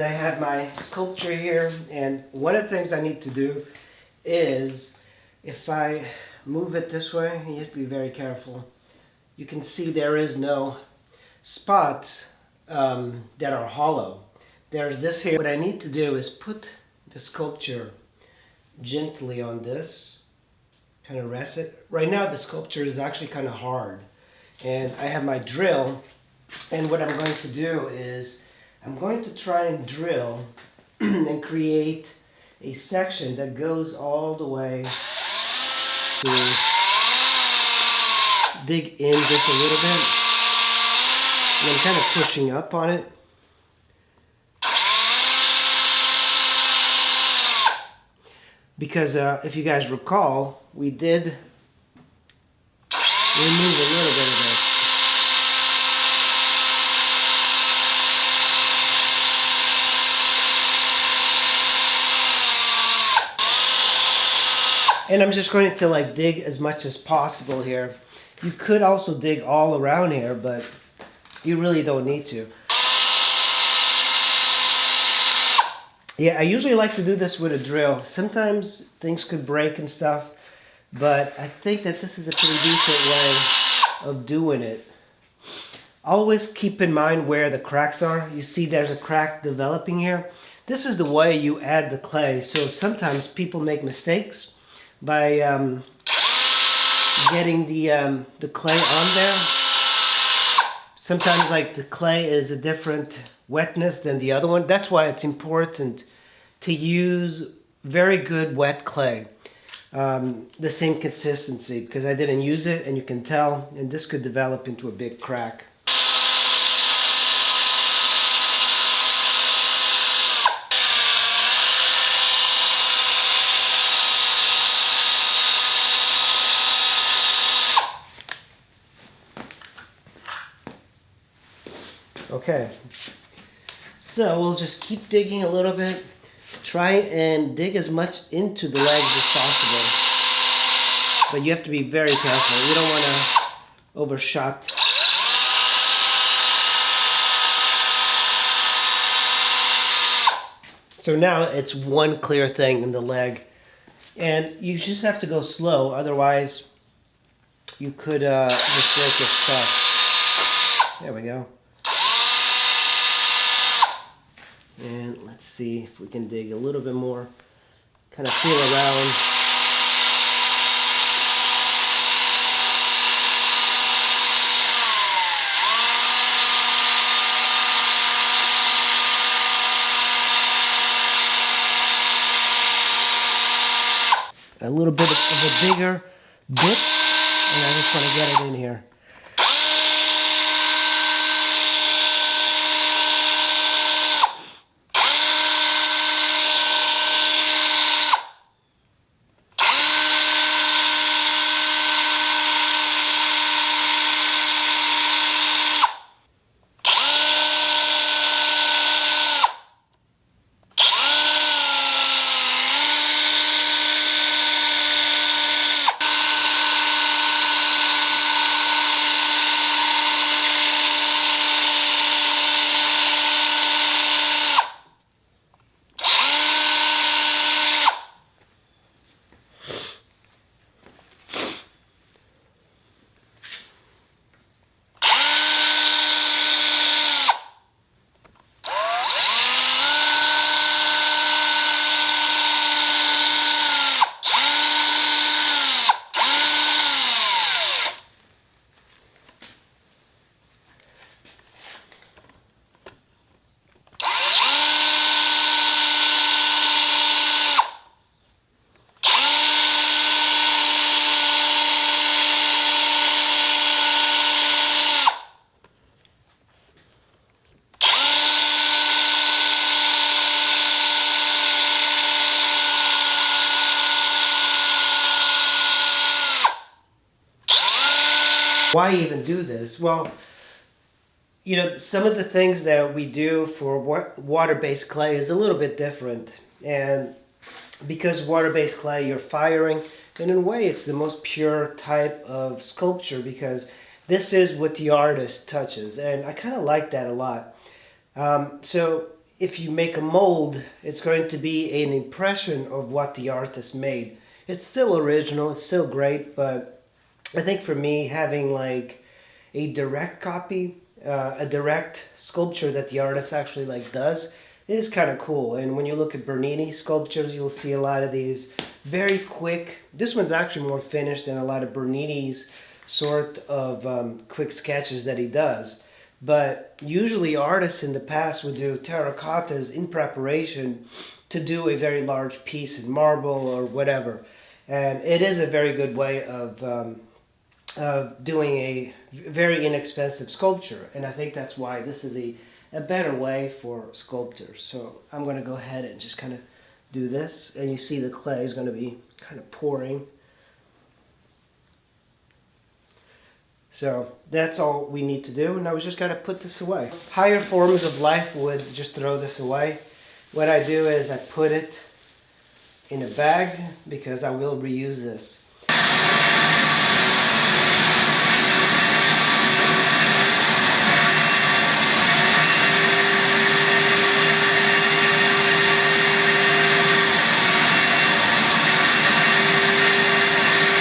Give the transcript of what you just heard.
I have my sculpture here, and one of the things I need to do is, if I move it this way, you have to be very careful. You can see there is no spots that are hollow. There's this here. What I need to do is put the sculpture gently on this, kind of rest it. Right now the sculpture is actually kind of hard, and I have my drill, and what I'm going to do is I'm going to try and drill and create a section that goes all the way to dig in just a little bit. And I'm kind of pushing up on it. Because if you guys recall, we did remove a little bit of this. And I'm just going to like dig as much as possible here. You could also dig all around here, but you really don't need to. Yeah, I usually like to do this with a drill. Sometimes things could break and stuff, but I think that this is a pretty decent way of doing it. Always keep in mind where the cracks are. You see there's a crack developing here. This is the way you add the clay. So sometimes people make mistakes by getting the clay on there. Sometimes like the clay is a different wetness than the other one. That's why it's important to use very good wet clay. The same consistency, because I didn't use it and you can tell, and this could develop into a big crack. Okay, so we'll just keep digging a little bit. Try and dig as much into the legs as possible. But you have to be very careful. You don't want to overshot. So now it's one clear thing in the leg. And you just have to go slow, otherwise you could just break your stuff. There we go. And let's see if we can dig a little bit more. Kind of feel around. A little bit of a bigger bit, and I just want to get it in here. Why even do this? Well, you know, some of the things that we do for water-based clay is a little bit different. And because water-based clay, you're firing, and in a way it's the most pure type of sculpture, because this is what the artist touches. And I kind of like that a lot. So if you make a mold, it's going to be an impression of what the artist made. It's still original, it's still great, but I think for me, having like a direct copy, a direct sculpture that the artist actually like does, is kind of cool. And when you look at Bernini sculptures, you'll see a lot of these very quick. This one's actually more finished than a lot of Bernini's sort of quick sketches that he does. But usually artists in the past would do terracottas in preparation to do a very large piece in marble or whatever. And it is a very good way of doing a very inexpensive sculpture. And I think that's why this is a better way for sculptors. So I'm going to go ahead and just kind of do this. And you see the clay is going to be kind of pouring. So that's all we need to do. Now we just got to put this away. Higher forms of life would just throw this away. What I do is I put it in a bag because I will reuse this.